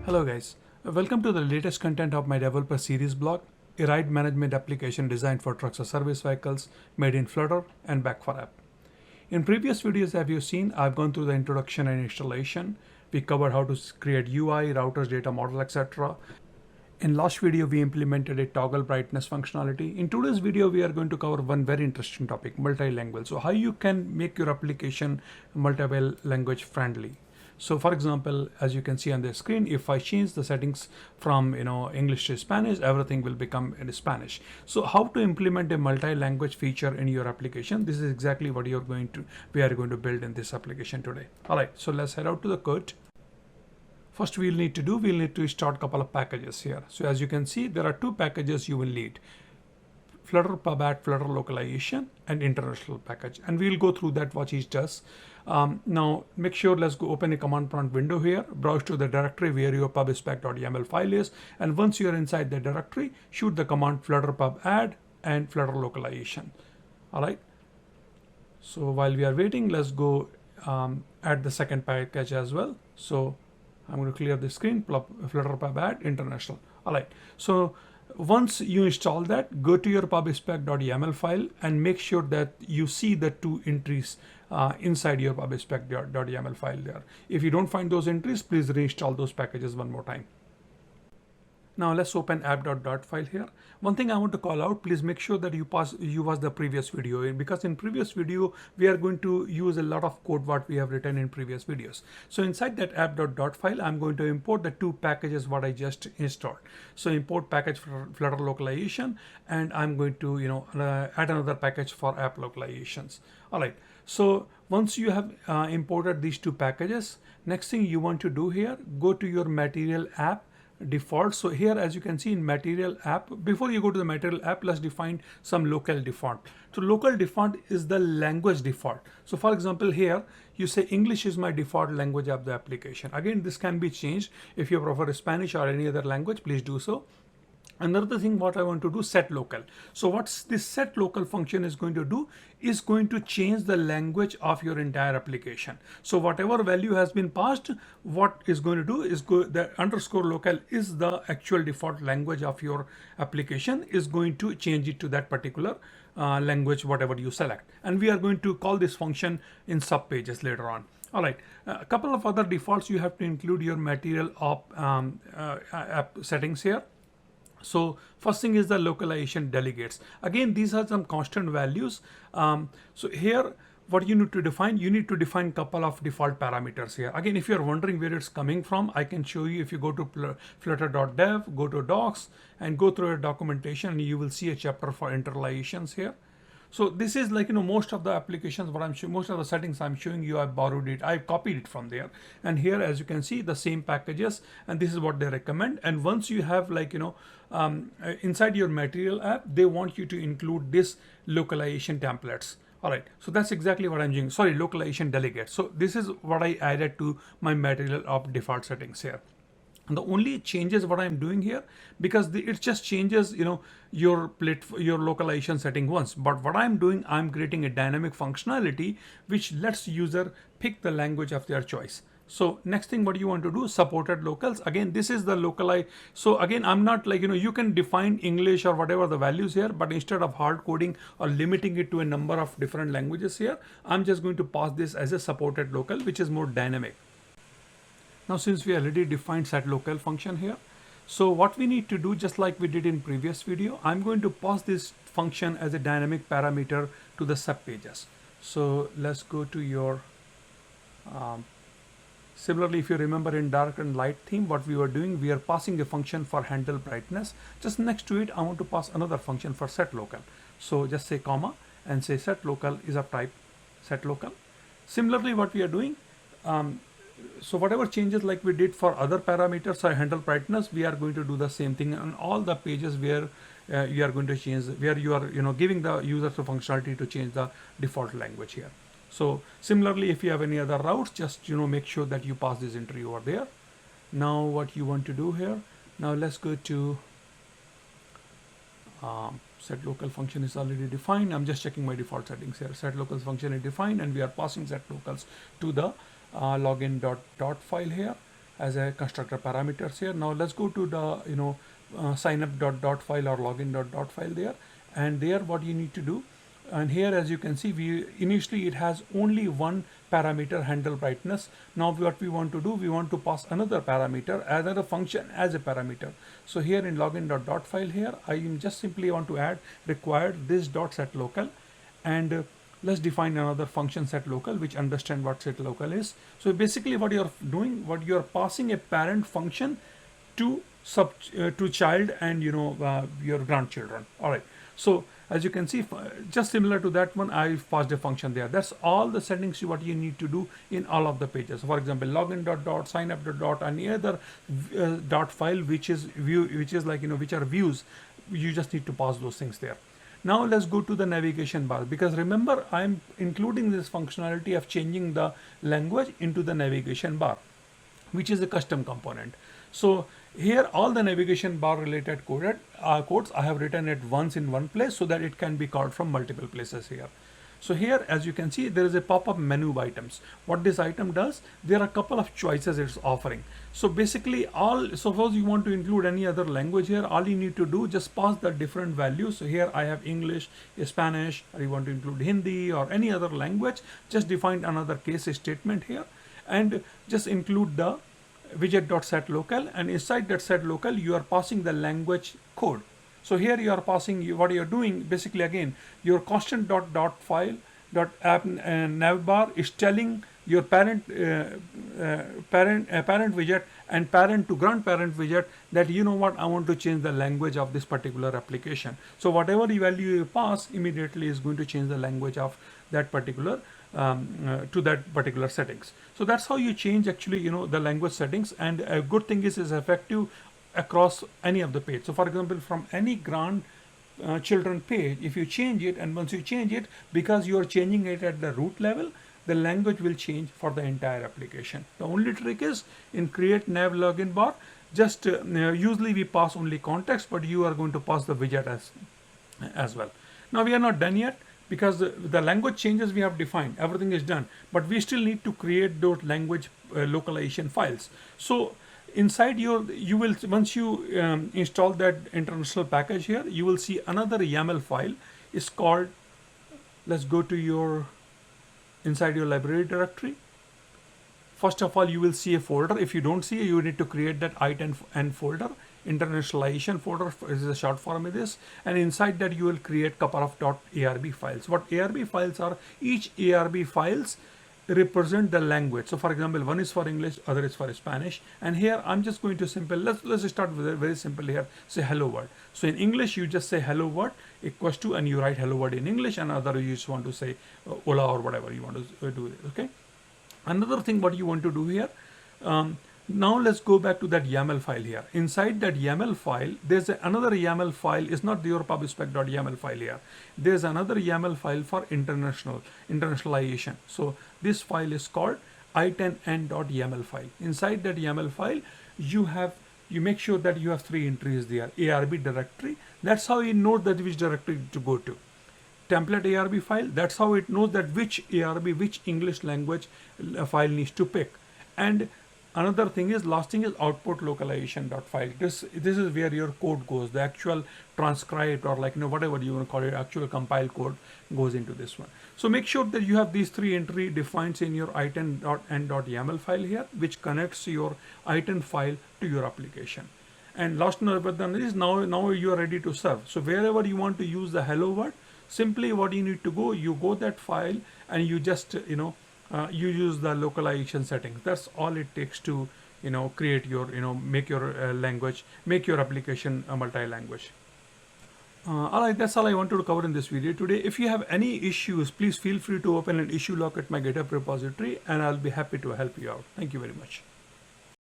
Hello guys, welcome to the latest content of my developer series blog, a ride management application designed for trucks or service vehicles made in Flutter and back for app. In previous videos have you seen, I've gone through the introduction and installation. We covered how to create UI, routers, data model, etc. In last video, we implemented a toggle brightness functionality. In today's video, we are going to cover one very interesting topic, multilingual. So how you can make your application multiple language friendly. So for example, as you can see on the screen, if I change the settings from English to Spanish, everything will become in Spanish. So how to implement a multi-language feature in your application? This is exactly what we are going to build in this application today. All right, so let's head out to the code. First we'll need to install a couple of packages here. So as you can see, there are two packages you will need. Flutter pub@, Flutter localization, and international package. And we'll go through that, what each does. Now make sure, let's go open a command prompt window here, browse to the directory where your pubspec.yaml file is. And once you're inside the directory, shoot the command flutter pub_add and Flutter localization. All right. So while we are waiting, let's go add the second package as well. So I'm going to clear the screen, Flutter pub_add international. All right. So once you install that, go to your pubspec.yaml file and make sure that you see the two entries inside your pubspec.yaml file there. If you don't find those entries, please reinstall those packages one more time. Now let's open app.dot file here. One thing I want to call out, please make sure that you watch the previous video, because in previous video we are going to use a lot of code what we have written in previous videos. So inside that app.dot file, I'm going to import the two packages what I just installed. So import package for Flutter localization, and I'm going to add another package for app localizations. All right. So once you have imported these two packages, next thing you want to do here, go to your material app default. So here, as you can see in material app, before you go to the material app, let's define some local default. So local default is the language default. So for example, here you say English is my default language of the application. Again, this can be changed. If you prefer Spanish or any other language, please do so. Another thing what I want to do, set local. So what's this set local function is going to do is going to change the language of your entire application. So whatever value has been passed, what is going to do is the underscore local is the actual default language of your application, is going to change it to that particular language, whatever you select. And we are going to call this function in sub pages later on. All right, a couple of other defaults you have to include your material app settings here. So first thing is the localization delegates. Again, these are some constant values. So here, what you need to define couple of default parameters here. Again, if you're wondering where it's coming from, I can show you. If you go to flutter.dev, go to docs and go through your documentation, and you will see a chapter for interliations here. So this is like, most of the applications, most of the settings I'm showing you, I borrowed it, I copied it from there. And here, as you can see, the same packages, and this is what they recommend. And once you have inside your material app, they want you to include this localization templates. All right, so that's exactly what I'm doing. Sorry, localization delegates. So this is what I added to my material app default settings here. And the only changes what I'm doing here, because it just changes, your localization setting once. But what I'm doing, I'm creating a dynamic functionality which lets user pick the language of their choice. So next thing, what you want to do, supported locals. Again, this is the localize. So again, I'm not you can define English or whatever the values here, but instead of hard coding or limiting it to a number of different languages here, I'm just going to pass this as a supported local, which is more dynamic. Now, since we already defined set local function here, so what we need to do, just like we did in previous video, I'm going to pass this function as a dynamic parameter to the sub pages. So let's go to your, similarly, if you remember in dark and light theme, what we were doing, we are passing a function for handle brightness. Just next to it, I want to pass another function for set local. So just say comma and say set local is of type set local. Similarly, what we are doing, so whatever changes like we did for other parameters or handle brightness, we are going to do the same thing on all the pages where you are going to change, where you are giving the user the functionality to change the default language here. So similarly, if you have any other routes, just make sure that you pass this entry over there. Now what you want to do here, now let's go to set local function is already defined. I'm just checking my default settings here. Set locals function is defined, and we are passing set locals to the login dot file here. as a constructor parameters here. Now let's go to the sign up dot file or login dot file there, and there what you need to do. And here, as you can see, we initially it has only one parameter, handle brightness. Now what we want to do, we want to pass another parameter, another function as a parameter. So here in login dot file here, I am just simply want to add required this dot set local, and let's define another function set local which understand what set local is. So basically what you're doing, what you're passing a parent function to to child and your grandchildren. All right, so as you can see, just similar to that one, I passed a function there. That's all the settings what you need to do in all of the pages. For example, login dot sign up dot any other dot file which is like which are views, you just need to pass those things there. Now let's go to the navigation bar, because remember I'm including this functionality of changing the language into the navigation bar, which is a custom component. So here all the navigation bar related codes I have written it once in one place so that it can be called from multiple places here. So here, as you can see, there is a pop-up menu of items. What this item does, there are a couple of choices it's offering. So basically suppose you want to include any other language here, all you need to do, just pass the different values. So here I have English, Spanish, or you want to include Hindi or any other language, just define another case statement here and just include the widget.set local, and inside that set local you are passing the language code. So here you are passing, what you are doing basically, again, your constant dot file dot app navbar is telling your parent widget and parent to grandparent widget that I want to change the language of this particular application. So whatever value you pass immediately is going to change the language of that particular to that particular settings. So that's how you change actually the language settings, and a good thing is effective across any of the page. So for example, from any children page, if you change it, and once you change it, because you are changing it at the root level, the language will change for the entire application. The only trick is in create nav login bar, just usually we pass only context, but you are going to pass the widget as well. Now we are not done yet, because the language changes we have defined, everything is done, but we still need to create those language localization files. So inside you will, once you install that international package here, you will see another YAML file is called, let's go to your inside your library directory. First of all, you will see a folder. If you don't see it, you need to create that i10n folder. Internationalization folder is a short form of this, and inside that you will create couple of .arb files. What ARB files are, each ARB files represent the language. So for example, one is for English, other is for Spanish, and here I'm just going to let's start with a very simple here, say hello world. So in English you just say hello world equals to, and you write hello world in English, and other you just want to say hola or whatever you want to do it. Okay, another thing what you want to do here, now let's go back to that YAML file here. Inside that YAML file, there's another YAML file. It's not your pubspec.yaml file here. There's another YAML file for internationalization. So this file is called i10n.yaml file. Inside that YAML file, you make sure that you have 3 entries there. ARB directory. That's how it knows that which directory to go to. Template ARB file. That's how it knows that which ARB, which English language file needs to pick. And another thing is, last thing is output localization.file. This is where your code goes, the actual transcribed or whatever you want to call it, actual compile code goes into this one. So make sure that you have these 3 entry defined in your i10n.yaml file here, which connects your i10 file to your application. And last but not least, now you are ready to serve. So wherever you want to use the hello word, simply what you need to go, you go that file and you just you use the localization settings. That's all it takes to create your make your language, make your application a multi-language. All right, that's all I wanted to cover in this video today. If you have any issues, please feel free to open an issue log at my GitHub repository, and I'll be happy to help you out. Thank you very much.